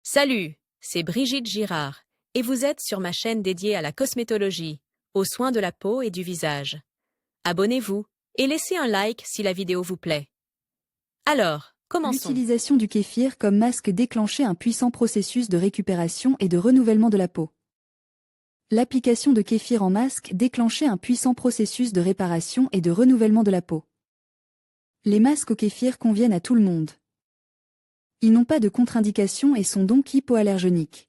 Salut, c'est Brigitte Girard, et vous êtes sur ma chaîne dédiée à la cosmétologie, aux soins de la peau et du visage. Abonnez-vous et laissez un like si la vidéo vous plaît. Alors, commençons. L'utilisation du kéfir comme masque déclenchait un puissant processus de récupération et de renouvellement de la peau. L'application de kéfir en masque déclenchait un puissant processus de réparation et de renouvellement de la peau. Les masques au kéfir conviennent à tout le monde. Ils n'ont pas de contre-indication et sont donc hypoallergéniques.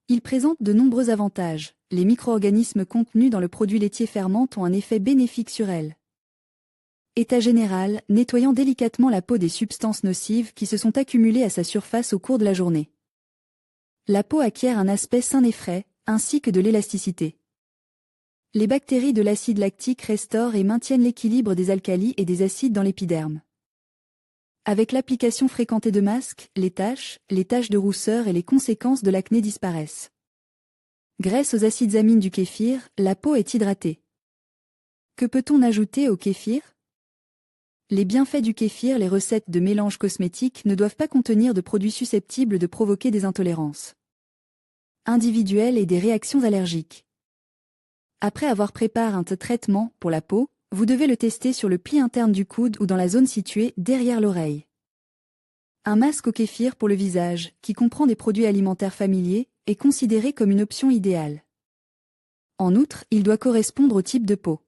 Ils présentent de nombreux avantages. Les micro-organismes contenus dans le produit laitier fermente ont un effet bénéfique sur elles. État général, nettoyant délicatement la peau des substances nocives qui se sont accumulées à sa surface au cours de la journée. La peau acquiert un aspect sain et frais, ainsi que de l'élasticité. Les bactéries de l'acide lactique restaurent et maintiennent l'équilibre des alcalis et des acides dans l'épiderme. Avec l'application fréquentée de masques, les taches de rousseur et les conséquences de l'acné disparaissent. Grâce aux acides amines du kéfir, la peau est hydratée. Que peut-on ajouter au kéfir ? Les bienfaits du kéfir. Les recettes de mélanges cosmétiques ne doivent pas contenir de produits susceptibles de provoquer des intolérances individuelles et des réactions allergiques. Après avoir préparé un traitement pour la peau, vous devez le tester sur le pli interne du coude ou dans la zone située derrière l'oreille. Un masque au kéfir pour le visage, qui comprend des produits alimentaires familiers, est considéré comme une option idéale. En outre, il doit correspondre au type de peau.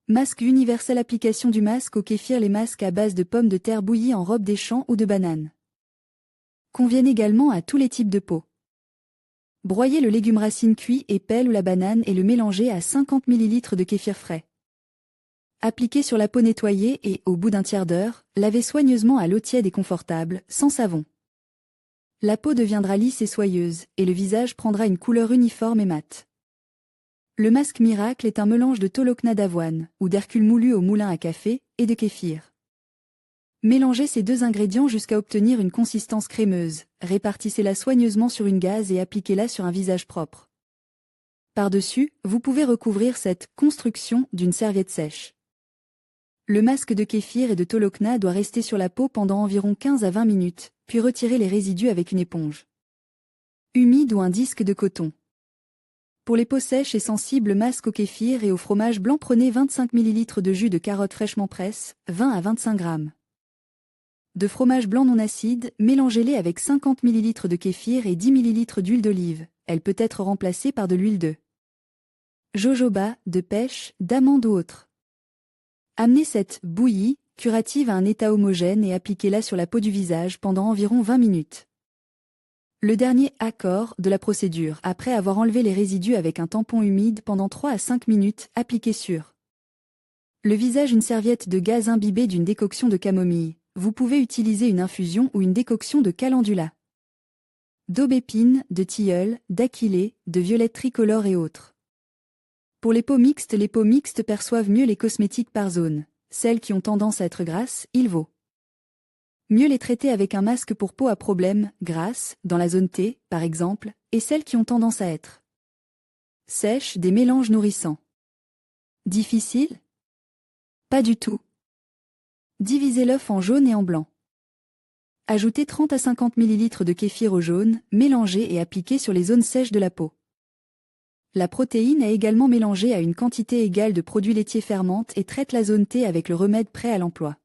Masque universel. Application du masque au kéfir. Les masques à base de pommes de terre bouillies en robe des champs ou de bananes conviennent également à tous les types de peau. Broyez le légume racine cuit et pelle ou la banane et le mélangez à 50 ml de kéfir frais. Appliquez sur la peau nettoyée et, au bout d'un tiers d'heure, lavez soigneusement à l'eau tiède et confortable, sans savon. La peau deviendra lisse et soyeuse, et le visage prendra une couleur uniforme et mate. Le masque miracle est un mélange de tolocna d'avoine, ou d'hercule moulu au moulin à café, et de kéfir. Mélangez ces deux ingrédients jusqu'à obtenir une consistance crémeuse, répartissez-la soigneusement sur une gaze et appliquez-la sur un visage propre. Par-dessus, vous pouvez recouvrir cette construction d'une serviette sèche. Le masque de kéfir et de tolocna doit rester sur la peau pendant environ 15 à 20 minutes, puis retirer les résidus avec une éponge humide ou un disque de coton. Pour les peaux sèches et sensibles, masque au kéfir et au fromage blanc. Prenez 25 ml de jus de carotte fraîchement presse, 20 à 25 g de fromage blanc non acide, mélangez-les avec 50 ml de kéfir et 10 ml d'huile d'olive. Elle peut être remplacée par de l'huile de jojoba, de pêche, d'amande ou autre. Amenez cette bouillie curative à un état homogène et appliquez-la sur la peau du visage pendant environ 20 minutes. Le dernier accord de la procédure, après avoir enlevé les résidus avec un tampon humide pendant 3 à 5 minutes, appliquez sur le visage une serviette de gaze imbibée d'une décoction de camomille. Vous pouvez utiliser une infusion ou une décoction de calendula, d'aubépine, de tilleul, d'aquilée, de violette tricolore et autres. Pour les peaux mixtes perçoivent mieux les cosmétiques par zone. Celles qui ont tendance à être grasses, il vaut mieux les traiter avec un masque pour peau à problème, grasse, dans la zone T, par exemple, et celles qui ont tendance à être sèches, des mélanges nourrissants. Difficile ? Pas du tout. Divisez l'œuf en jaune et en blanc. Ajoutez 30 à 50 ml de kéfir au jaune, mélangez et appliquez sur les zones sèches de la peau. La protéine est également mélangée à une quantité égale de produits laitiers fermente et traite la zone T avec le remède prêt à l'emploi.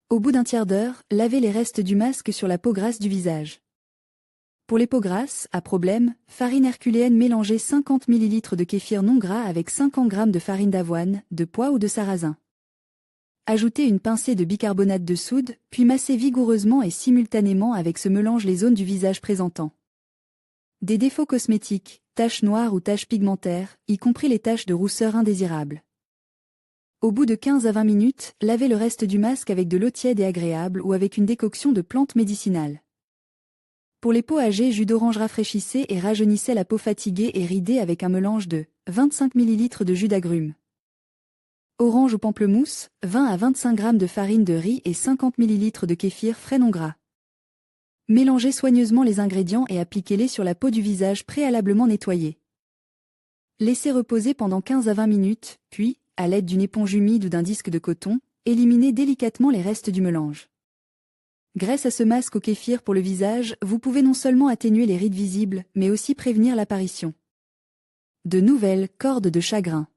Au bout d'un tiers d'heure, lavez les restes du masque sur la peau grasse du visage. Pour les peaux grasses, à problème, farine herculéenne. Mélangez 50 ml de kéfir non gras avec 50 g de farine d'avoine, de pois ou de sarrasin. Ajoutez une pincée de bicarbonate de soude, puis massez vigoureusement et simultanément avec ce mélange les zones du visage présentant des défauts cosmétiques, taches noires ou taches pigmentaires, y compris les taches de rousseur indésirables. Au bout de 15 à 20 minutes, lavez le reste du masque avec de l'eau tiède et agréable ou avec une décoction de plantes médicinales. Pour les peaux âgées, jus d'orange. Rafraîchissez et rajeunissez la peau fatiguée et ridée avec un mélange de 25 ml de jus d'agrumes, orange ou pamplemousse, 20 à 25 g de farine de riz et 50 ml de kéfir frais non gras. Mélangez soigneusement les ingrédients et appliquez-les sur la peau du visage préalablement nettoyée. Laissez reposer pendant 15 à 20 minutes, puis, à l'aide d'une éponge humide ou d'un disque de coton, éliminez délicatement les restes du mélange. Grâce à ce masque au kéfir pour le visage, vous pouvez non seulement atténuer les rides visibles, mais aussi prévenir l'apparition de nouvelles cordes de chagrin.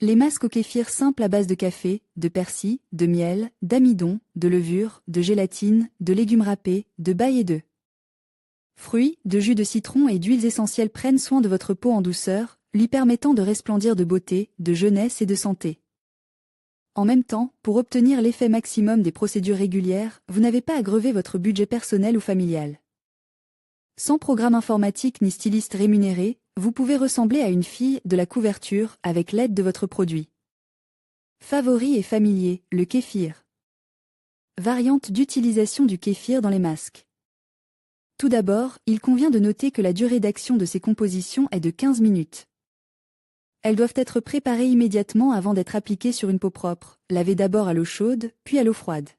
Les masques au kéfir simples à base de café, de persil, de miel, d'amidon, de levure, de gélatine, de légumes râpés, de bail et de fruits, de jus de citron et d'huiles essentielles prennent soin de votre peau en douceur, lui permettant de resplendir de beauté, de jeunesse et de santé. En même temps, pour obtenir l'effet maximum des procédures régulières, vous n'avez pas à grever votre budget personnel ou familial. Sans programme informatique ni styliste rémunéré, vous pouvez ressembler à une fille de la couverture avec l'aide de votre produit. Favori et familier, le kéfir. Variante d'utilisation du kéfir dans les masques. Tout d'abord, il convient de noter que la durée d'action de ces compositions est de 15 minutes. Elles doivent être préparées immédiatement avant d'être appliquées sur une peau propre, lavées d'abord à l'eau chaude, puis à l'eau froide.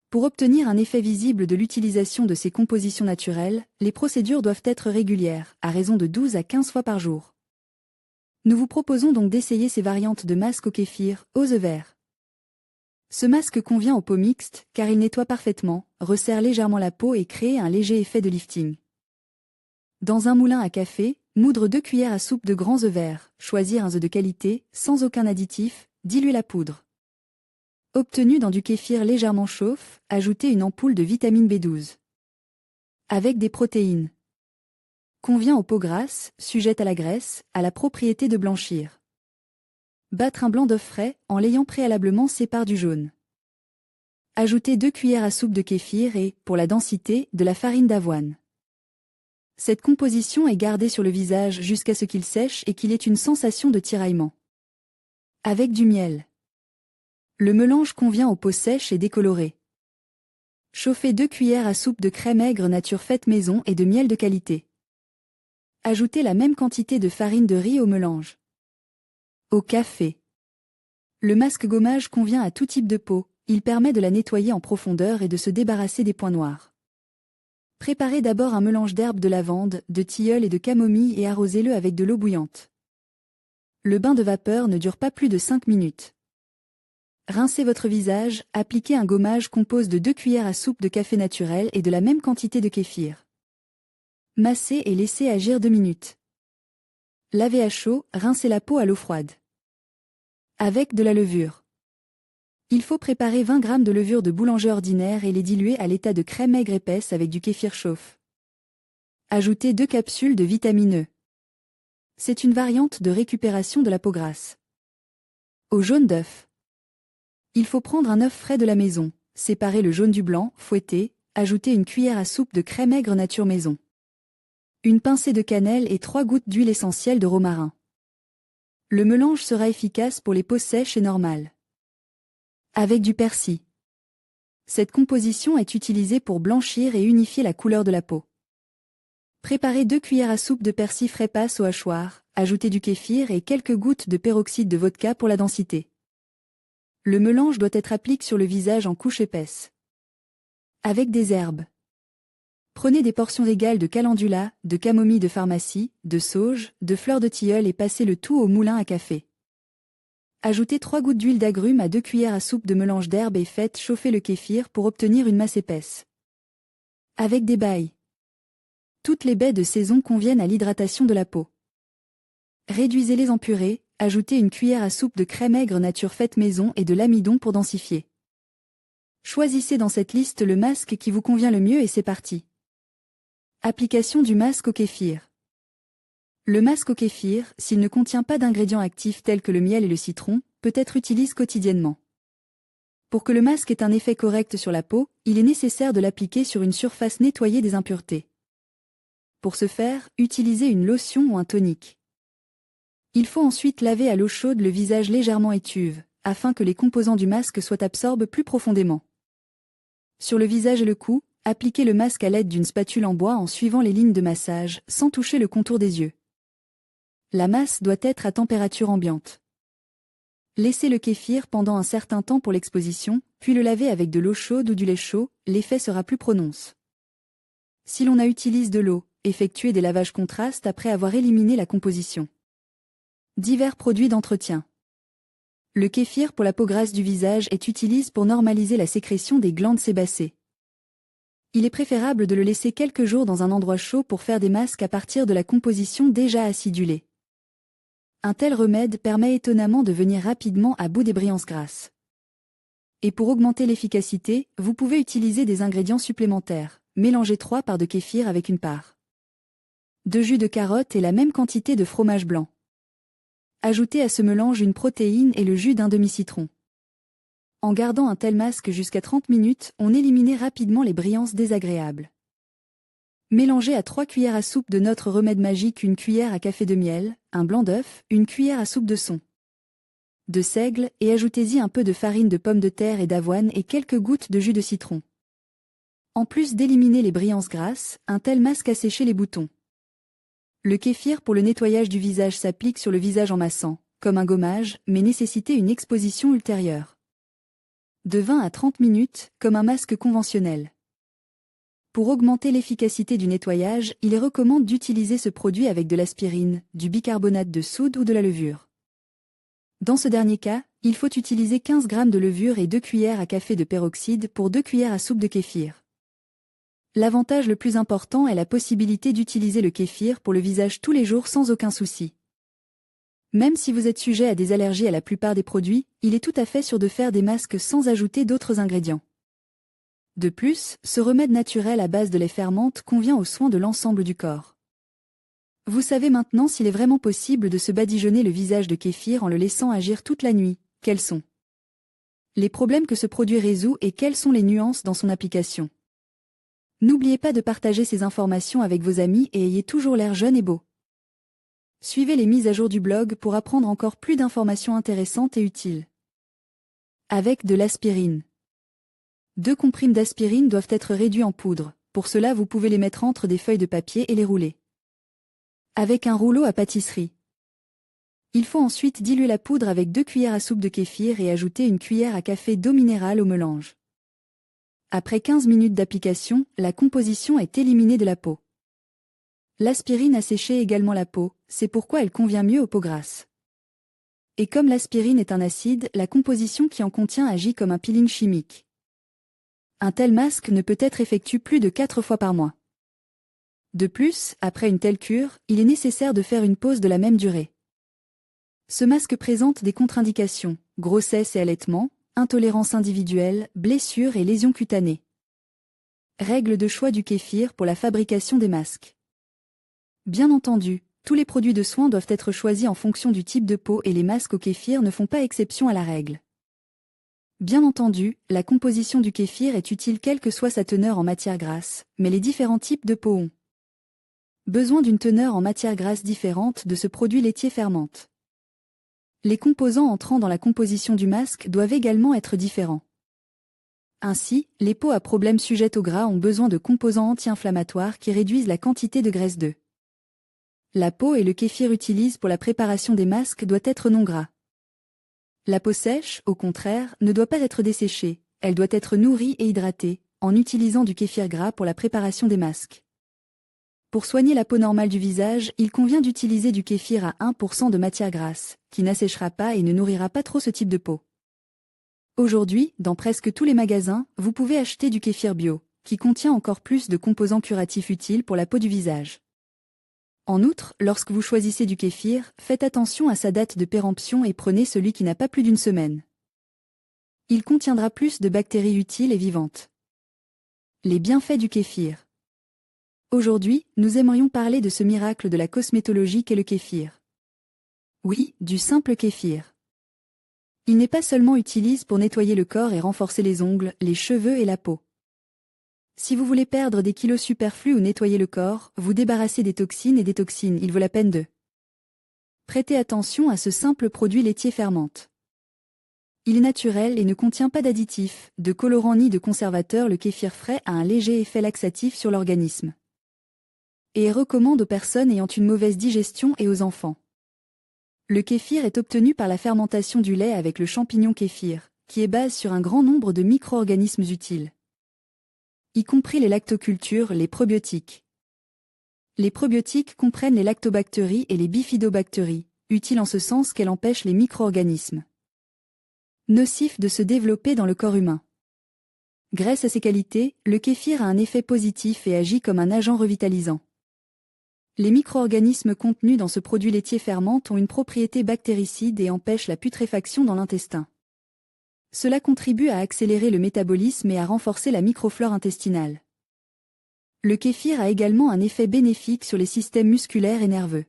Pour obtenir un effet visible de l'utilisation de ces compositions naturelles, les procédures doivent être régulières, à raison de 12 à 15 fois par jour. Nous vous proposons donc d'essayer ces variantes de masque au kéfir, aux œufs verts. Ce masque convient aux peaux mixtes, car il nettoie parfaitement, resserre légèrement la peau et crée un léger effet de lifting. Dans un moulin à café, moudre 2 cuillères à soupe de grands œufs verts, choisir un œuf de qualité, sans aucun additif, diluer la poudre. Obtenu dans du kéfir légèrement chauffe, ajoutez une ampoule de vitamine B12. Avec des protéines. Convient aux peaux grasses, sujettes à la graisse, à la propriété de blanchir. Battre un blanc d'œuf frais, en l'ayant préalablement séparé du jaune. Ajoutez 2 cuillères à soupe de kéfir et, pour la densité, de la farine d'avoine. Cette composition est gardée sur le visage jusqu'à ce qu'il sèche et qu'il ait une sensation de tiraillement. Avec du miel. Le mélange convient aux peaux sèches et décolorées. Chauffez 2 cuillères à soupe de crème aigre nature faite maison et de miel de qualité. Ajoutez la même quantité de farine de riz au mélange. Au café. Le masque gommage convient à tout type de peau, il permet de la nettoyer en profondeur et de se débarrasser des points noirs. Préparez d'abord un mélange d'herbes de lavande, de tilleul et de camomille et arrosez-le avec de l'eau bouillante. Le bain de vapeur ne dure pas plus de 5 minutes. Rincez votre visage, appliquez un gommage composé de 2 cuillères à soupe de café naturel et de la même quantité de kéfir. Massez et laissez agir 2 minutes. Lavez à chaud, rincez la peau à l'eau froide. Avec de la levure. Il faut préparer 20 g de levure de boulanger ordinaire et les diluer à l'état de crème aigre épaisse avec du kéfir chauffe. Ajoutez 2 capsules de vitamine E. C'est une variante de récupération de la peau grasse. Au jaune d'œuf. Il faut prendre un œuf frais de la maison, séparer le jaune du blanc, fouetter, ajouter une cuillère à soupe de crème aigre nature maison. Une pincée de cannelle et 3 gouttes d'huile essentielle de romarin. Le mélange sera efficace pour les peaux sèches et normales. Avec du persil. Cette composition est utilisée pour blanchir et unifier la couleur de la peau. Préparez 2 cuillères à soupe de persil frais passe au hachoir, ajoutez du kéfir et quelques gouttes de peroxyde de vodka pour la densité. Le mélange doit être appliqué sur le visage en couche épaisse. Avec des herbes. Prenez des portions égales de calendula, de camomille de pharmacie, de sauge, de fleurs de tilleul et passez le tout au moulin à café. Ajoutez 3 gouttes d'huile d'agrumes à 2 cuillères à soupe de mélange d'herbes et faites chauffer le kéfir pour obtenir une masse épaisse. Avec des bails. Toutes les baies de saison conviennent à l'hydratation de la peau. Réduisez-les en purée, ajoutez une cuillère à soupe de crème aigre nature faite maison et de l'amidon pour densifier. Choisissez dans cette liste le masque qui vous convient le mieux et c'est parti. Application du masque au kéfir. Le masque au kéfir, s'il ne contient pas d'ingrédients actifs tels que le miel et le citron, peut être utilisé quotidiennement. Pour que le masque ait un effet correct sur la peau, il est nécessaire de l'appliquer sur une surface nettoyée des impuretés. Pour ce faire, utilisez une lotion ou un tonique. Il faut ensuite laver à l'eau chaude le visage légèrement étuve, afin que les composants du masque soient absorbés plus profondément. Sur le visage et le cou, appliquez le masque à l'aide d'une spatule en bois en suivant les lignes de massage, sans toucher le contour des yeux. La masse doit être à température ambiante. Laissez le kéfir pendant un certain temps pour l'exposition, puis le lavez avec de l'eau chaude ou du lait chaud, l'effet sera plus prononcé. Si l'on utilise de l'eau, effectuez des lavages contrastes après avoir éliminé la composition. Divers produits d'entretien. Le kéfir pour la peau grasse du visage est utilisé pour normaliser la sécrétion des glandes sébacées. Il est préférable de le laisser quelques jours dans un endroit chaud pour faire des masques à partir de la composition déjà acidulée. Un tel remède permet étonnamment de venir rapidement à bout des brillances grasses. Et pour augmenter l'efficacité, vous pouvez utiliser des ingrédients supplémentaires. Mélangez 3 parts de kéfir avec une part de jus de carotte et la même quantité de fromage blanc. Ajoutez à ce mélange une protéine et le jus d'un demi-citron. En gardant un tel masque jusqu'à 30 minutes, on éliminait rapidement les brillances désagréables. Mélangez à 3 cuillères à soupe de notre remède magique une cuillère à café de miel, un blanc d'œuf, une cuillère à soupe de son de seigle et ajoutez-y un peu de farine de pommes de terre et d'avoine et quelques gouttes de jus de citron. En plus d'éliminer les brillances grasses, un tel masque a séché les boutons. Le kéfir pour le nettoyage du visage s'applique sur le visage en massant, comme un gommage, mais nécessitez une exposition ultérieure. De 20 à 30 minutes, comme un masque conventionnel. Pour augmenter l'efficacité du nettoyage, il est recommandé d'utiliser ce produit avec de l'aspirine, du bicarbonate de soude ou de la levure. Dans ce dernier cas, il faut utiliser 15 g de levure et 2 cuillères à café de peroxyde pour 2 cuillères à soupe de kéfir. L'avantage le plus important est la possibilité d'utiliser le kéfir pour le visage tous les jours sans aucun souci. Même si vous êtes sujet à des allergies à la plupart des produits, il est tout à fait sûr de faire des masques sans ajouter d'autres ingrédients. De plus, ce remède naturel à base de lait fermente convient aux soins de l'ensemble du corps. Vous savez maintenant s'il est vraiment possible de se badigeonner le visage de kéfir en le laissant agir toute la nuit. Quels sont les problèmes que ce produit résout et quelles sont les nuances dans son application? N'oubliez pas de partager ces informations avec vos amis et ayez toujours l'air jeune et beau. Suivez les mises à jour du blog pour apprendre encore plus d'informations intéressantes et utiles. Avec de l'aspirine. 2 comprimes d'aspirine doivent être réduits en poudre. Pour cela, vous pouvez les mettre entre des feuilles de papier et les rouler. Avec un rouleau à pâtisserie. Il faut ensuite diluer la poudre avec 2 cuillères à soupe de kéfir et ajouter une cuillère à café d'eau minérale au mélange. Après 15 minutes d'application, la composition est éliminée de la peau. L'aspirine assèche également la peau, c'est pourquoi elle convient mieux aux peaux grasses. Et comme l'aspirine est un acide, la composition qui en contient agit comme un peeling chimique. Un tel masque ne peut être effectué plus de 4 fois par mois. De plus, après une telle cure, il est nécessaire de faire une pause de la même durée. Ce masque présente des contre-indications, grossesse et allaitement, intolérance individuelle, blessures et lésions cutanées. Règle de choix du kéfir pour la fabrication des masques. Bien entendu, tous les produits de soins doivent être choisis en fonction du type de peau et les masques au kéfir ne font pas exception à la règle. Bien entendu, la composition du kéfir est utile quelle que soit sa teneur en matière grasse, mais les différents types de peau ont besoin d'une teneur en matière grasse différente de ce produit laitier fermente. Les composants entrant dans la composition du masque doivent également être différents. Ainsi, les peaux à problème sujettes au gras ont besoin de composants anti-inflammatoires qui réduisent la quantité de graisse d'œuf. La peau et le kéfir utilisés pour la préparation des masques doivent être non gras. La peau sèche, au contraire, ne doit pas être desséchée, elle doit être nourrie et hydratée, en utilisant du kéfir gras pour la préparation des masques. Pour soigner la peau normale du visage, il convient d'utiliser du kéfir à 1% de matière grasse, qui n'asséchera pas et ne nourrira pas trop ce type de peau. Aujourd'hui, dans presque tous les magasins, vous pouvez acheter du kéfir bio, qui contient encore plus de composants curatifs utiles pour la peau du visage. En outre, lorsque vous choisissez du kéfir, faites attention à sa date de péremption et prenez celui qui n'a pas plus d'une semaine. Il contiendra plus de bactéries utiles et vivantes. Les bienfaits du kéfir. Aujourd'hui, nous aimerions parler de ce miracle de la cosmétologie qu'est le kéfir. Oui, du simple kéfir. Il n'est pas seulement utilisé pour nettoyer le corps et renforcer les ongles, les cheveux et la peau. Si vous voulez perdre des kilos superflus ou nettoyer le corps, vous débarrasser des toxines et des toxines, il vaut la peine de prêter attention à ce simple produit laitier fermente. Il est naturel et ne contient pas d'additifs, de colorants ni de conservateurs. Le kéfir frais a un léger effet laxatif sur l'organisme et recommande aux personnes ayant une mauvaise digestion et aux enfants. Le kéfir est obtenu par la fermentation du lait avec le champignon kéfir, qui est basé sur un grand nombre de micro-organismes utiles, y compris les lactocultures, les probiotiques. Les probiotiques comprennent les lactobactéries et les bifidobactéries, utiles en ce sens qu'elles empêchent les micro-organismes Nocif de se développer dans le corps humain. Grâce à ses qualités, le kéfir a un effet positif et agit comme un agent revitalisant. Les micro-organismes contenus dans ce produit laitier fermente ont une propriété bactéricide et empêchent la putréfaction dans l'intestin. Cela contribue à accélérer le métabolisme et à renforcer la microflore intestinale. Le kéfir a également un effet bénéfique sur les systèmes musculaires et nerveux.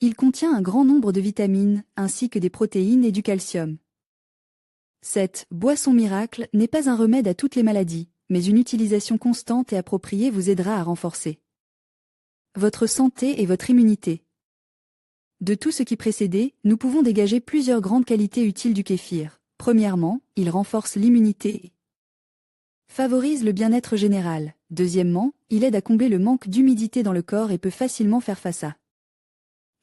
Il contient un grand nombre de vitamines, ainsi que des protéines et du calcium. Cette boisson miracle n'est pas un remède à toutes les maladies, mais une utilisation constante et appropriée vous aidera à renforcer votre santé et votre immunité. De tout ce qui précédait, nous pouvons dégager plusieurs grandes qualités utiles du kéfir. Premièrement, il renforce l'immunité. Favorise le bien-être général. Deuxièmement, il aide à combler le manque d'humidité dans le corps et peut facilement faire face à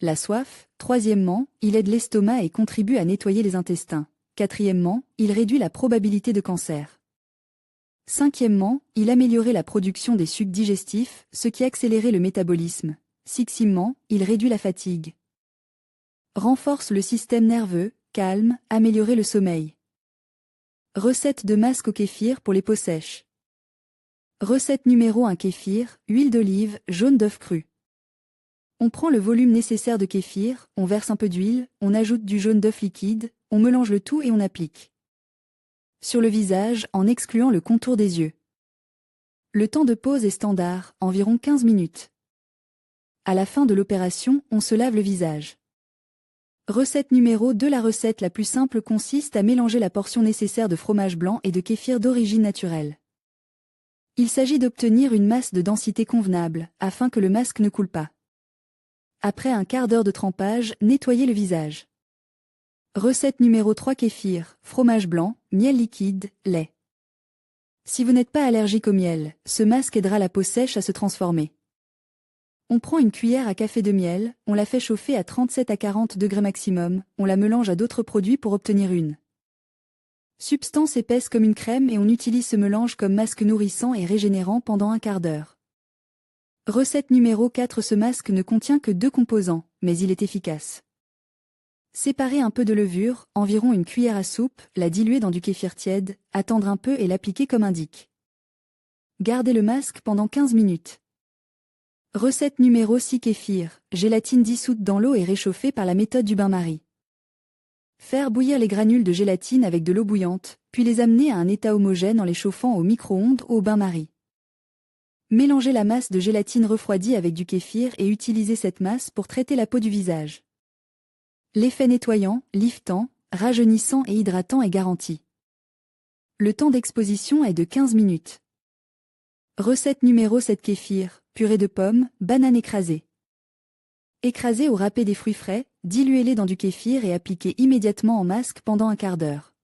la soif. Troisièmement, il aide l'estomac et contribue à nettoyer les intestins. Quatrièmement, il réduit la probabilité de cancer. Cinquièmement, il améliorait la production des sucs digestifs, ce qui accélérait le métabolisme. Sixièmement, il réduit la fatigue. Renforce le système nerveux, calme, améliorer le sommeil. Recette de masque au kéfir pour les peaux sèches. Recette numéro 1: kéfir, huile d'olive, jaune d'œuf cru. On prend le volume nécessaire de kéfir, on verse un peu d'huile, on ajoute du jaune d'œuf liquide, on mélange le tout et on applique sur le visage en excluant le contour des yeux. Le temps de pause est standard, environ 15 minutes. À la fin de l'opération, on se lave le visage. Recette numéro 2: la recette la plus simple consiste à mélanger la portion nécessaire de fromage blanc et de kéfir d'origine naturelle. Il s'agit d'obtenir une masse de densité convenable, afin que le masque ne coule pas. Après un quart d'heure de trempage, nettoyez le visage. Recette numéro 3: kéfir, fromage blanc, miel liquide, lait. Si vous n'êtes pas allergique au miel, ce masque aidera la peau sèche à se transformer. On prend une cuillère à café de miel, on la fait chauffer à 37 à 40 degrés maximum, on la mélange à d'autres produits pour obtenir une substance épaisse comme une crème et on utilise ce mélange comme masque nourrissant et régénérant pendant un quart d'heure. Recette numéro 4: ce masque ne contient que 2 composants, mais il est efficace. Séparer un peu de levure, environ une cuillère à soupe, la diluer dans du kéfir tiède, attendre un peu et l'appliquer comme indique. Gardez le masque pendant 15 minutes. Recette numéro 6: kéfir, gélatine dissoute dans l'eau et réchauffée par la méthode du bain-marie. Faire bouillir les granules de gélatine avec de l'eau bouillante, puis les amener à un état homogène en les chauffant au micro-ondes ou au bain-marie. Mélangez la masse de gélatine refroidie avec du kéfir et utilisez cette masse pour traiter la peau du visage. L'effet nettoyant, liftant, rajeunissant et hydratant est garanti. Le temps d'exposition est de 15 minutes. Recette numéro 7: kéfir, purée de pommes, bananes écrasées. Écrasez ou râpez des fruits frais, diluez-les dans du kéfir et appliquez immédiatement en masque pendant un quart d'heure.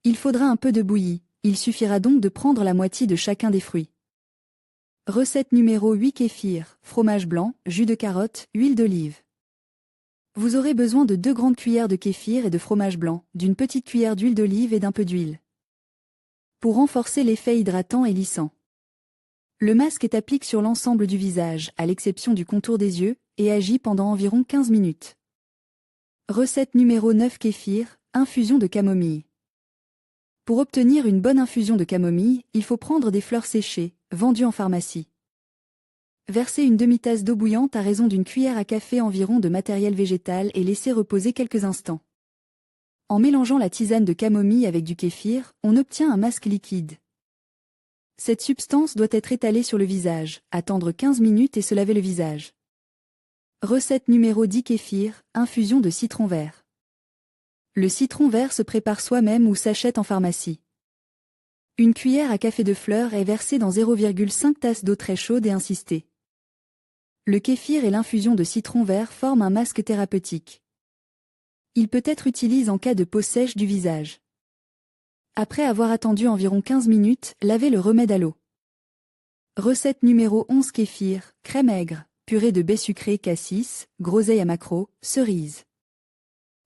Il faudra un peu de bouillie, il suffira donc de prendre la moitié de chacun des fruits. Recette numéro 8: kéfir, fromage blanc, jus de carotte, huile d'olive. Vous aurez besoin de 2 grandes cuillères de kéfir et de fromage blanc, d'une petite cuillère d'huile d'olive et d'un peu d'huile. Pour renforcer l'effet hydratant et lissant. Le masque est appliqué sur l'ensemble du visage, à l'exception du contour des yeux, et agit pendant environ 15 minutes. Recette numéro 9: kéfir, infusion de camomille. Pour obtenir une bonne infusion de camomille, il faut prendre des fleurs séchées, vendues en pharmacie. Versez une demi-tasse d'eau bouillante à raison d'une cuillère à café environ de matériel végétal et laissez reposer quelques instants. En mélangeant la tisane de camomille avec du kéfir, on obtient un masque liquide. Cette substance doit être étalée sur le visage, attendre 15 minutes et se laver le visage. Recette numéro 10: kéfir, infusion de citron vert. Le citron vert se prépare soi-même ou s'achète en pharmacie. Une cuillère à café de fleurs est versée dans 0,5 tasse d'eau très chaude et insistée. Le kéfir et l'infusion de citron vert forment un masque thérapeutique. Il peut être utilisé en cas de peau sèche du visage. Après avoir attendu environ 15 minutes, lavez le remède à l'eau. Recette numéro 11: kéfir, crème aigre, purée de baies sucrées cassis, groseille à maquereau, cerise.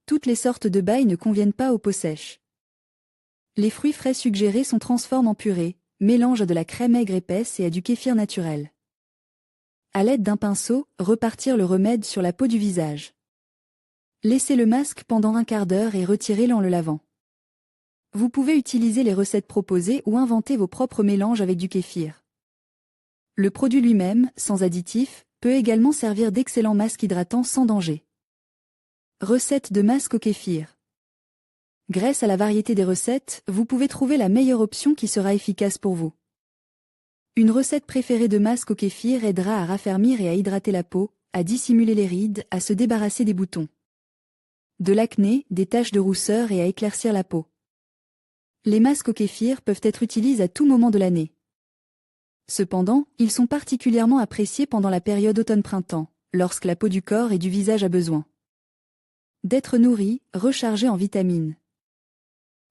Toutes les sortes de bailles ne conviennent pas aux peaux sèches. Les fruits frais suggérés sont transformés en purée, mélange à de la crème aigre épaisse et à du kéfir naturel. À l'aide d'un pinceau, repartir le remède sur la peau du visage. Laissez le masque pendant un quart d'heure et retirez-le en le lavant. Vous pouvez utiliser les recettes proposées ou inventer vos propres mélanges avec du kéfir. Le produit lui-même, sans additifs, peut également servir d'excellent masque hydratant sans danger. Recette de masque au kéfir. Grâce à la variété des recettes, vous pouvez trouver la meilleure option qui sera efficace pour vous. Une recette préférée de masque au kéfir aidera à raffermir et à hydrater la peau, à dissimuler les rides, à se débarrasser des boutons, de l'acné, des taches de rousseur et à éclaircir la peau. Les masques au kéfir peuvent être utilisés à tout moment de l'année. Cependant, ils sont particulièrement appréciés pendant la période automne-printemps, lorsque la peau du corps et du visage a besoin d'être nourrie, rechargée en vitamines.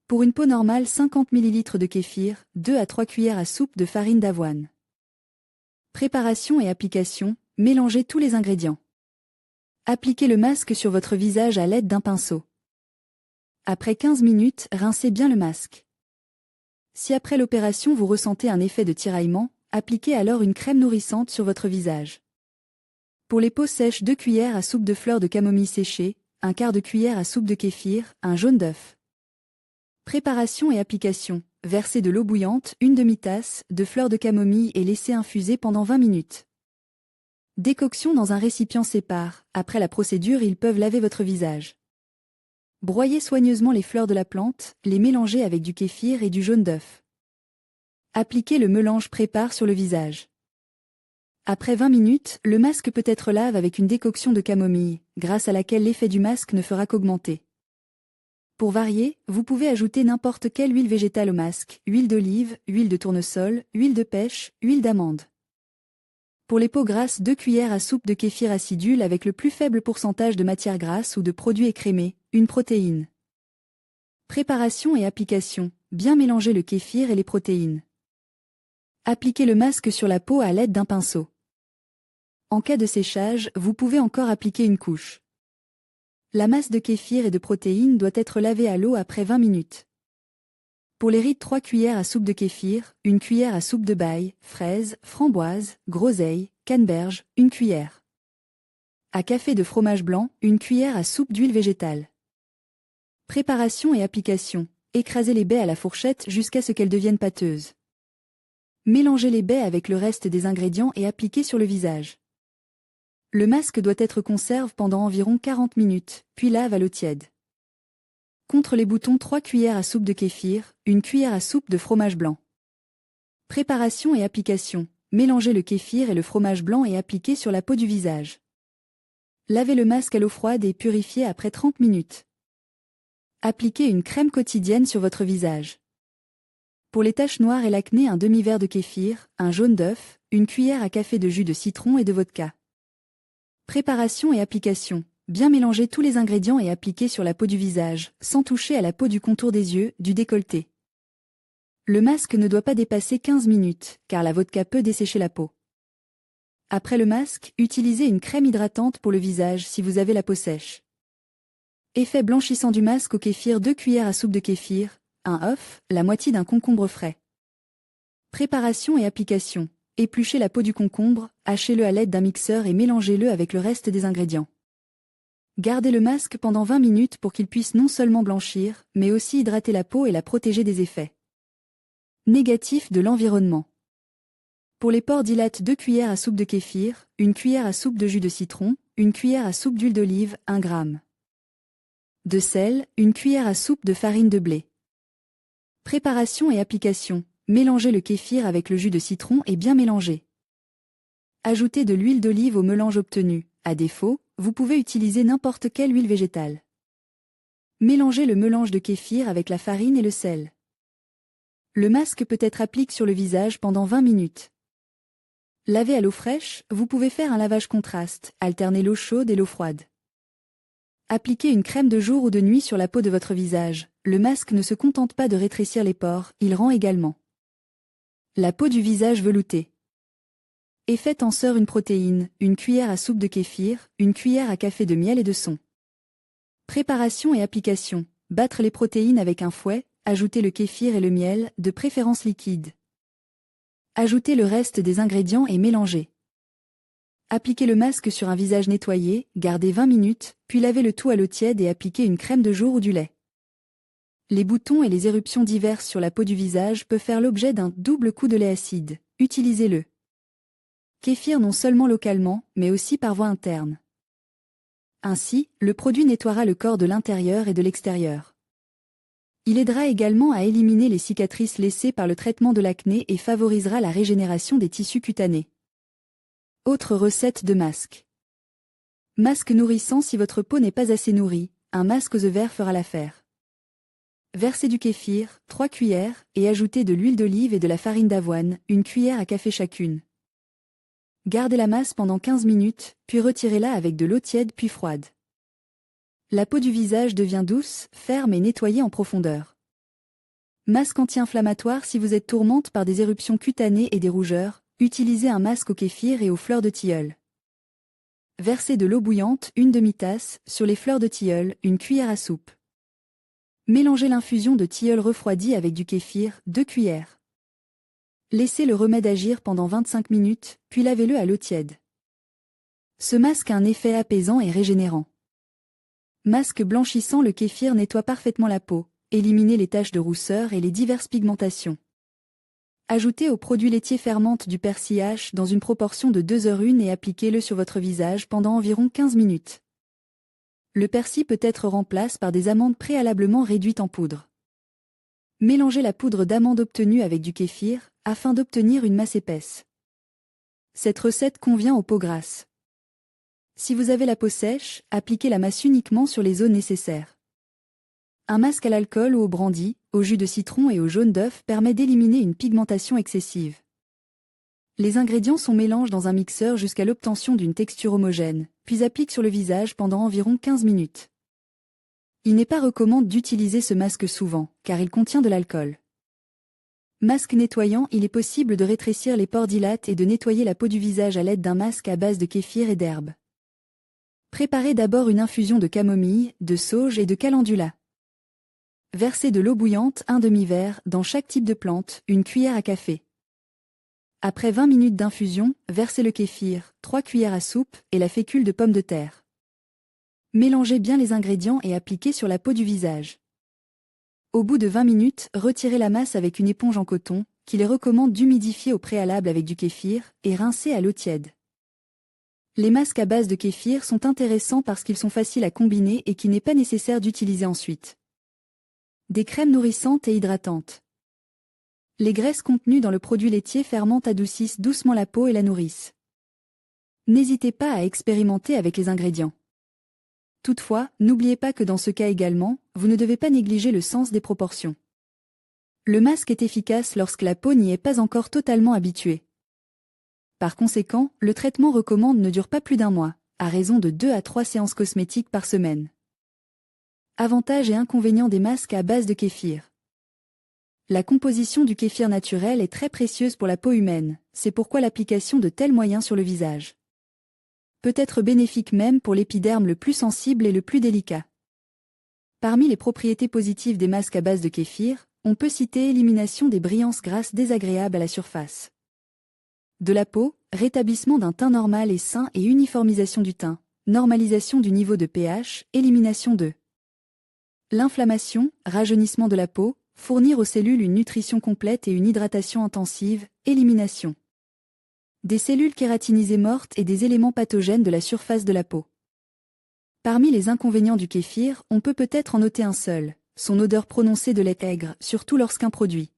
Pour une peau normale, 50 ml de kéfir, 2 à 3 cuillères à soupe de farine d'avoine. Préparation et application, mélangez tous les ingrédients. Appliquez le masque sur votre visage à l'aide d'un pinceau. Après 15 minutes, rincez bien le masque. Si après l'opération vous ressentez un effet de tiraillement, appliquez alors une crème nourrissante sur votre visage. Pour les peaux sèches, 2 cuillères à soupe de fleurs de camomille séchées, un quart de cuillère à soupe de kéfir, un jaune d'œuf. Préparation et application. Versez de l'eau bouillante, une demi-tasse, de fleurs de camomille et laissez infuser pendant 20 minutes. Décoction dans un récipient sépare. Après la procédure, ils peuvent laver votre visage. Broyez soigneusement les fleurs de la plante, les mélangez avec du kéfir et du jaune d'œuf. Appliquez le mélange prépare sur le visage. Après 20 minutes, le masque peut être lave avec une décoction de camomille, grâce à laquelle l'effet du masque ne fera qu'augmenter. Pour varier, vous pouvez ajouter n'importe quelle huile végétale au masque, huile d'olive, huile de tournesol, huile de pêche, huile d'amande. Pour les peaux grasses, 2 cuillères à soupe de kéfir acidule avec le plus faible pourcentage de matière grasse ou de produits écrémés, une protéine. Préparation et application. Bien mélanger le kéfir et les protéines. Appliquez le masque sur la peau à l'aide d'un pinceau. En cas de séchage, vous pouvez encore appliquer une couche. La masse de kéfir et de protéines doit être lavée à l'eau après 20 minutes. Pour les rides, 3 cuillères à soupe de kéfir, 1 cuillère à soupe de baille, fraises, framboises, groseilles, canneberge, 1 cuillère. À café de fromage blanc, 1 cuillère à soupe d'huile végétale. Préparation et application. Écrasez les baies à la fourchette jusqu'à ce qu'elles deviennent pâteuses. Mélangez les baies avec le reste des ingrédients et appliquez sur le visage. Le masque doit être conservé pendant environ 40 minutes, puis lave à l'eau tiède. Contre les boutons, 3 cuillères à soupe de kéfir, 1 cuillère à soupe de fromage blanc. Préparation et application. Mélangez le kéfir et le fromage blanc et appliquez sur la peau du visage. Lavez le masque à l'eau froide et purifiez après 30 minutes. Appliquez une crème quotidienne sur votre visage. Pour les taches noires et l'acné, un demi-verre de kéfir, un jaune d'œuf, 1 cuillère à café de jus de citron et de vodka. Préparation et application. Bien mélanger tous les ingrédients et appliquer sur la peau du visage, sans toucher à la peau du contour des yeux, du décolleté. Le masque ne doit pas dépasser 15 minutes, car la vodka peut dessécher la peau. Après le masque, utilisez une crème hydratante pour le visage si vous avez la peau sèche. Effet blanchissant du masque au kéfir, 2 cuillères à soupe de kéfir, un œuf, la moitié d'un concombre frais. Préparation et application. Épluchez la peau du concombre, hachez-le à l'aide d'un mixeur et mélangez-le avec le reste des ingrédients. Gardez le masque pendant 20 minutes pour qu'il puisse non seulement blanchir, mais aussi hydrater la peau et la protéger des effets négatifs de l'environnement. Pour les pores, dilate 2 cuillères à soupe de kéfir, 1 cuillère à soupe de jus de citron, 1 cuillère à soupe d'huile d'olive, 1 g. De sel, 1 cuillère à soupe de farine de blé. Préparation et application. Mélangez le kéfir avec le jus de citron et bien mélanger. Ajoutez de l'huile d'olive au mélange obtenu. À défaut, vous pouvez utiliser n'importe quelle huile végétale. Mélangez le mélange de kéfir avec la farine et le sel. Le masque peut être appliqué sur le visage pendant 20 minutes. Lavez à l'eau fraîche, vous pouvez faire un lavage contraste, alterner l'eau chaude et l'eau froide. Appliquez une crème de jour ou de nuit sur la peau de votre visage. Le masque ne se contente pas de rétrécir les pores, il rend également la peau du visage veloutée. Effet tenseur, une protéine, 1 cuillère à soupe de kéfir, 1 cuillère à café de miel et de son. Préparation et application. Battre les protéines avec un fouet, ajouter le kéfir et le miel, de préférence liquide. Ajoutez le reste des ingrédients et mélanger. Appliquez le masque sur un visage nettoyé, gardez 20 minutes, puis lavez le tout à l'eau tiède et appliquez une crème de jour ou du lait. Les boutons et les éruptions diverses sur la peau du visage peuvent faire l'objet d'un double coup de lait acide. Utilisez-le. Kéfir non seulement localement, mais aussi par voie interne. Ainsi, le produit nettoiera le corps de l'intérieur et de l'extérieur. Il aidera également à éliminer les cicatrices laissées par le traitement de l'acné et favorisera la régénération des tissus cutanés. Autre recette de masque. Masque nourrissant si votre peau n'est pas assez nourrie, un masque aux œufs verts fera l'affaire. Versez du kéfir, 3 cuillères, et ajoutez de l'huile d'olive et de la farine d'avoine, 1 cuillère à café chacune. Gardez la masse pendant 15 minutes, puis retirez-la avec de l'eau tiède puis froide. La peau du visage devient douce, ferme et nettoyée en profondeur. Masque anti-inflammatoire si vous êtes tourmente par des éruptions cutanées et des rougeurs, utilisez un masque au kéfir et aux fleurs de tilleul. Versez de l'eau bouillante, 1 demi-tasse, sur les fleurs de tilleul, 1 cuillère à soupe. Mélangez l'infusion de tilleul refroidi avec du kéfir, 2 cuillères. Laissez le remède agir pendant 25 minutes, puis lavez-le à l'eau tiède. Ce masque a un effet apaisant et régénérant. Masque blanchissant, le kéfir nettoie parfaitement la peau, éliminez les taches de rousseur et les diverses pigmentations. Ajoutez au produit laitier fermente du persil hache dans une proportion de 2h1 et appliquez-le sur votre visage pendant environ 15 minutes. Le persil peut être remplacé par des amandes préalablement réduites en poudre. Mélangez la poudre d'amande obtenue avec du kéfir, afin d'obtenir une masse épaisse. Cette recette convient aux peaux grasses. Si vous avez la peau sèche, appliquez la masse uniquement sur les zones nécessaires. Un masque à l'alcool ou au brandy, au jus de citron et au jaune d'œuf permet d'éliminer une pigmentation excessive. Les ingrédients sont mélangés dans un mixeur jusqu'à l'obtention d'une texture homogène, puis appliquent sur le visage pendant environ 15 minutes. Il n'est pas recommandé d'utiliser ce masque souvent, car il contient de l'alcool. Masque nettoyant, il est possible de rétrécir les pores dilatés et de nettoyer la peau du visage à l'aide d'un masque à base de kéfir et d'herbes. Préparez d'abord une infusion de camomille, de sauge et de calendula. Versez de l'eau bouillante, 1 demi-verre, dans chaque type de plante, 1 cuillère à café. Après 20 minutes d'infusion, versez le kéfir, 3 cuillères à soupe, et la fécule de pomme de terre. Mélangez bien les ingrédients et appliquez sur la peau du visage. Au bout de 20 minutes, retirez la masse avec une éponge en coton, qu'il est recommandé d'humidifier au préalable avec du kéfir, et rincer à l'eau tiède. Les masques à base de kéfir sont intéressants parce qu'ils sont faciles à combiner et qu'il n'est pas nécessaire d'utiliser ensuite. Des crèmes nourrissantes et hydratantes. Les graisses contenues dans le produit laitier fermentent adoucissent doucement la peau et la nourrissent. N'hésitez pas à expérimenter avec les ingrédients. Toutefois, n'oubliez pas que dans ce cas également, vous ne devez pas négliger le sens des proportions. Le masque est efficace lorsque la peau n'y est pas encore totalement habituée. Par conséquent, le traitement recommandé ne dure pas plus d'1 mois, à raison de 2 à 3 séances cosmétiques par semaine. Avantages et inconvénients des masques à base de kéfir. La composition du kéfir naturel est très précieuse pour la peau humaine, c'est pourquoi l'application de tels moyens sur le visage peut être bénéfique même pour l'épiderme le plus sensible et le plus délicat. Parmi les propriétés positives des masques à base de kéfir, on peut citer élimination des brillances grasses désagréables à la surface de la peau, rétablissement d'un teint normal et sain et uniformisation du teint, normalisation du niveau de pH, élimination de l'inflammation, rajeunissement de la peau, fournir aux cellules une nutrition complète et une hydratation intensive, élimination des cellules kératinisées mortes et des éléments pathogènes de la surface de la peau. Parmi les inconvénients du kéfir, on peut peut-être en noter un seul, son odeur prononcée de lait aigre, surtout lorsqu'un produit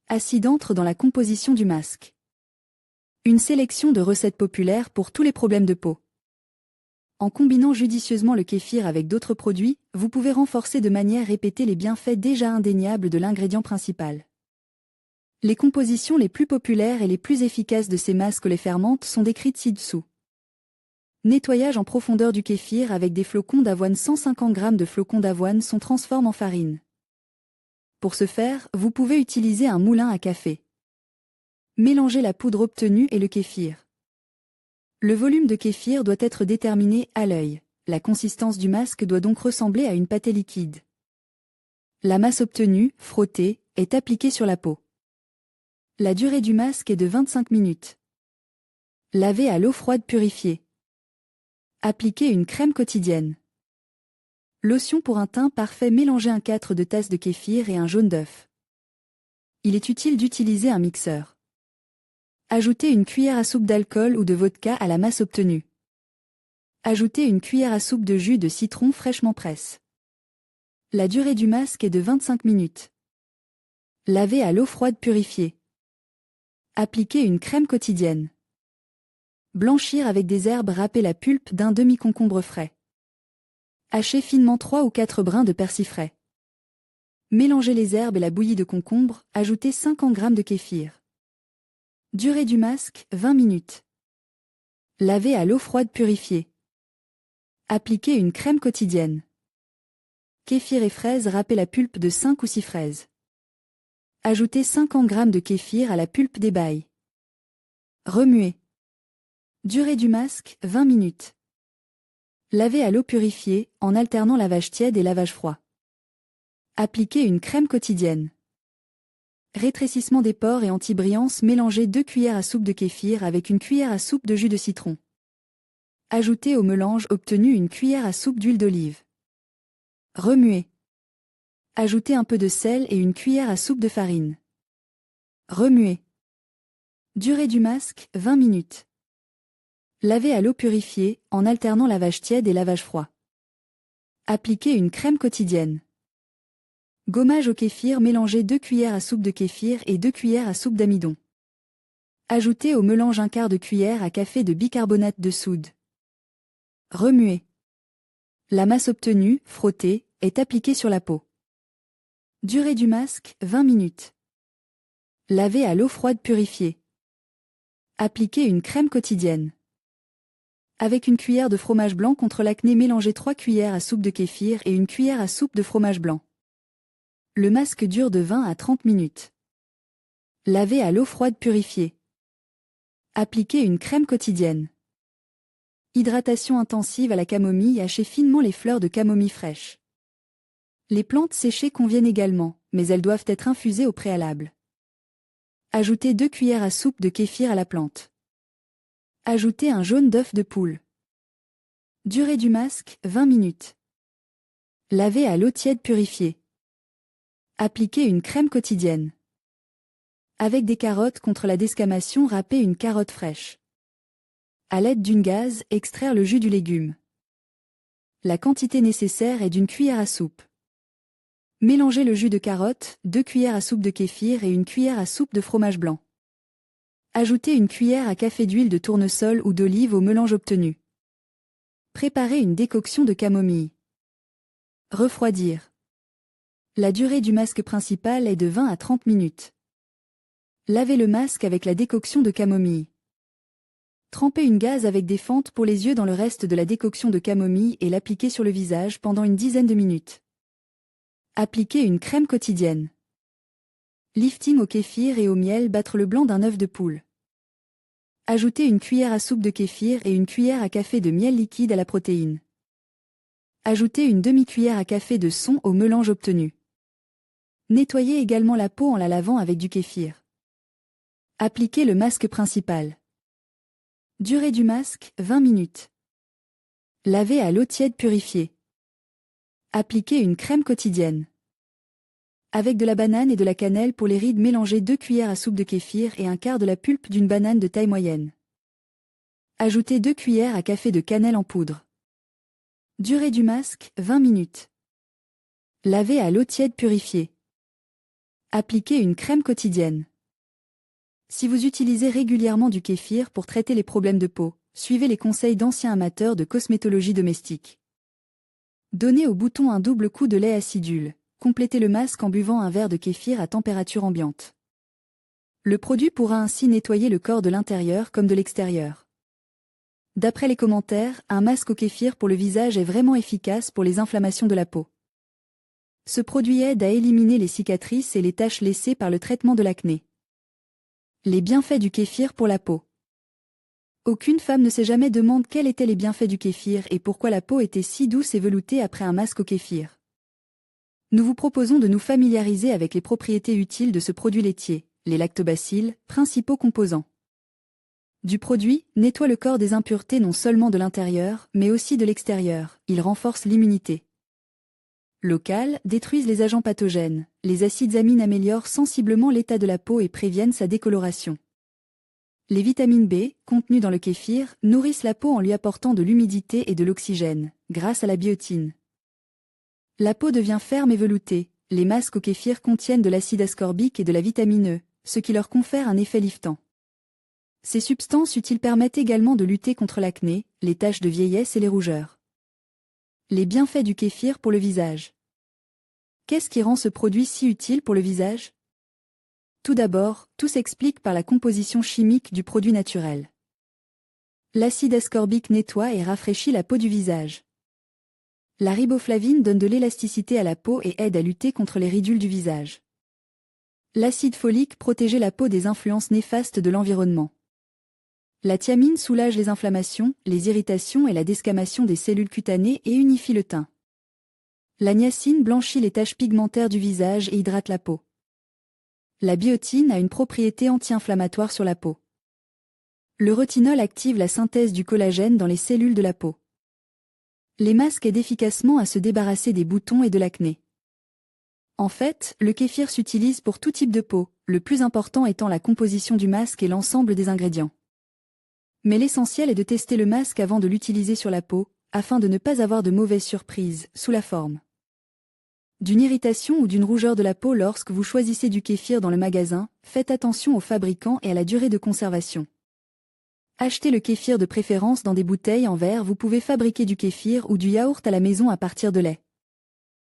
acide entre dans la composition du masque. Une sélection de recettes populaires pour tous les problèmes de peau. En combinant judicieusement le kéfir avec d'autres produits, vous pouvez renforcer de manière répétée les bienfaits déjà indéniables de l'ingrédient principal. Les compositions les plus populaires et les plus efficaces de ces masques les fermentes sont décrites ci-dessous. Nettoyage en profondeur du kéfir avec des flocons d'avoine. 150 g de flocons d'avoine sont transformés en farine. Pour ce faire, vous pouvez utiliser un moulin à café. Mélangez la poudre obtenue et le kéfir. Le volume de kéfir doit être déterminé à l'œil. La consistance du masque doit donc ressembler à une pâtée liquide. La masse obtenue, frottée, est appliquée sur la peau. La durée du masque est de 25 minutes. Laver à l'eau froide purifiée. Appliquer une crème quotidienne. Lotion pour un teint parfait. Mélangez un quart de tasse de kéfir et un jaune d'œuf. Il est utile d'utiliser un mixeur. Ajoutez une cuillère à soupe d'alcool ou de vodka à la masse obtenue. Ajoutez une cuillère à soupe de jus de citron fraîchement presse. La durée du masque est de 25 minutes. Laver à l'eau froide purifiée. Appliquer une crème quotidienne. Blanchir avec des herbes. Râpez la pulpe d'un demi-concombre frais. Hachez finement 3 ou 4 brins de persil frais. Mélangez les herbes et la bouillie de concombre, ajoutez 50 g de kéfir. Durée du masque, 20 minutes. Laver à l'eau froide purifiée. Appliquer une crème quotidienne. Kéfir et fraises. Râpez la pulpe de 5 ou 6 fraises. Ajoutez 50 g de kéfir à la pulpe des bailles. Remuez. Durée du masque, 20 minutes. Laver à l'eau purifiée, en alternant lavage tiède et lavage froid. Appliquer une crème quotidienne. Rétrécissement des pores et anti-brillance. Mélangez 2 cuillères à soupe de kéfir avec une cuillère à soupe de jus de citron. Ajoutez au mélange obtenu une cuillère à soupe d'huile d'olive. Remuez. Ajoutez un peu de sel et une cuillère à soupe de farine. Remuez. Durée du masque, 20 minutes. Laver à l'eau purifiée, en alternant lavage tiède et lavage froid. Appliquer une crème quotidienne. Gommage au kéfir. Mélangez 2 cuillères à soupe de kéfir et 2 cuillères à soupe d'amidon. Ajoutez au mélange un quart de cuillère à café de bicarbonate de soude. Remuez. La masse obtenue, frottée, est appliquée sur la peau. Durée du masque, 20 minutes. Laver à l'eau froide purifiée. Appliquer une crème quotidienne. Avec une cuillère de fromage blanc contre l'acné. Mélangez 3 cuillères à soupe de kéfir et une cuillère à soupe de fromage blanc. Le masque dure de 20 à 30 minutes. Laver à l'eau froide purifiée. Appliquer une crème quotidienne. Hydratation intensive à la camomille. Hachez finement les fleurs de camomille fraîches. Les plantes séchées conviennent également, mais elles doivent être infusées au préalable. Ajoutez 2 cuillères à soupe de kéfir à la plante. Ajoutez un jaune d'œuf de poule. Durée du masque, 20 minutes. Laver à l'eau tiède purifiée. Appliquer une crème quotidienne. Avec des carottes contre la desquamation. Râpez une carotte fraîche. À l'aide d'une gaze, extraire le jus du légume. La quantité nécessaire est d'une cuillère à soupe. Mélangez le jus de carotte, 2 cuillères à soupe de kéfir et une cuillère à soupe de fromage blanc. Ajoutez une cuillère à café d'huile de tournesol ou d'olive au mélange obtenu. Préparez une décoction de camomille. Refroidir. La durée du masque principal est de 20 à 30 minutes. Lavez le masque avec la décoction de camomille. Trempez une gaze avec des fentes pour les yeux dans le reste de la décoction de camomille et l'appliquer sur le visage pendant une dizaine de minutes. Appliquer une crème quotidienne. Lifting au kéfir et au miel. Battre le blanc d'un œuf de poule. Ajoutez une cuillère à soupe de kéfir et une cuillère à café de miel liquide à la protéine. Ajoutez une demi-cuillère à café de son au mélange obtenu. Nettoyez également la peau en la lavant avec du kéfir. Appliquez le masque principal. Durée du masque, 20 minutes. Laver à l'eau tiède purifiée. Appliquer une crème quotidienne. Avec de la banane et de la cannelle pour les rides. Mélangez 2 cuillères à soupe de kéfir et un quart de la pulpe d'une banane de taille moyenne. Ajoutez 2 cuillères à café de cannelle en poudre. Durée du masque, 20 minutes. Laver à l'eau tiède purifiée. Appliquer une crème quotidienne. Si vous utilisez régulièrement du kéfir pour traiter les problèmes de peau, suivez les conseils d'anciens amateurs de cosmétologie domestique. Donnez au bouton un double coup de lait acidule. Complétez le masque en buvant un verre de kéfir à température ambiante. Le produit pourra ainsi nettoyer le corps de l'intérieur comme de l'extérieur. D'après les commentaires, un masque au kéfir pour le visage est vraiment efficace pour les inflammations de la peau. Ce produit aide à éliminer les cicatrices et les taches laissées par le traitement de l'acné. Les bienfaits du kéfir pour la peau. Aucune femme ne s'est jamais demandé quels étaient les bienfaits du kéfir et pourquoi la peau était si douce et veloutée après un masque au kéfir. Nous vous proposons de nous familiariser avec les propriétés utiles de ce produit laitier, les lactobacilles, principaux composants. du produit nettoie le corps des impuretés non seulement de l'intérieur, mais aussi de l'extérieur. Il renforce l'immunité locale, détruisent les agents pathogènes. Les acides amines améliorent sensiblement l'état de la peau et préviennent sa décoloration. Les vitamines B, contenues dans le kéfir, nourrissent la peau en lui apportant de l'humidité et de l'oxygène, grâce à la biotine. La peau devient ferme et veloutée. Les masques au kéfir contiennent de l'acide ascorbique et de la vitamine E, ce qui leur confère un effet liftant. Ces substances utiles permettent également de lutter contre l'acné, les taches de vieillesse et les rougeurs. Les bienfaits du kéfir pour le visage. Qu'est-ce qui rend ce produit si utile pour le visage? Tout d'abord, tout s'explique par la composition chimique du produit naturel. L'acide ascorbique nettoie et rafraîchit la peau du visage. La riboflavine donne de l'élasticité à la peau et aide à lutter contre les ridules du visage. L'acide folique protège la peau des influences néfastes de l'environnement. La thiamine soulage les inflammations, les irritations et la desquamation des cellules cutanées et unifie le teint. La niacine blanchit les taches pigmentaires du visage et hydrate la peau. La biotine a une propriété anti-inflammatoire sur la peau. Le retinol active la synthèse du collagène dans les cellules de la peau. Les masques aident efficacement à se débarrasser des boutons et de l'acné. En fait, le kéfir s'utilise pour tout type de peau, le plus important étant la composition du masque et l'ensemble des ingrédients. Mais l'essentiel est de tester le masque avant de l'utiliser sur la peau, afin de ne pas avoir de mauvaises surprises, sous la forme d'une irritation ou d'une rougeur de la peau lorsque vous choisissez du kéfir dans le magasin. Faites attention aux fabricants et à la durée de conservation. Achetez le kéfir de préférence dans des bouteilles en verre. Vous pouvez fabriquer du kéfir ou du yaourt à la maison à partir de lait.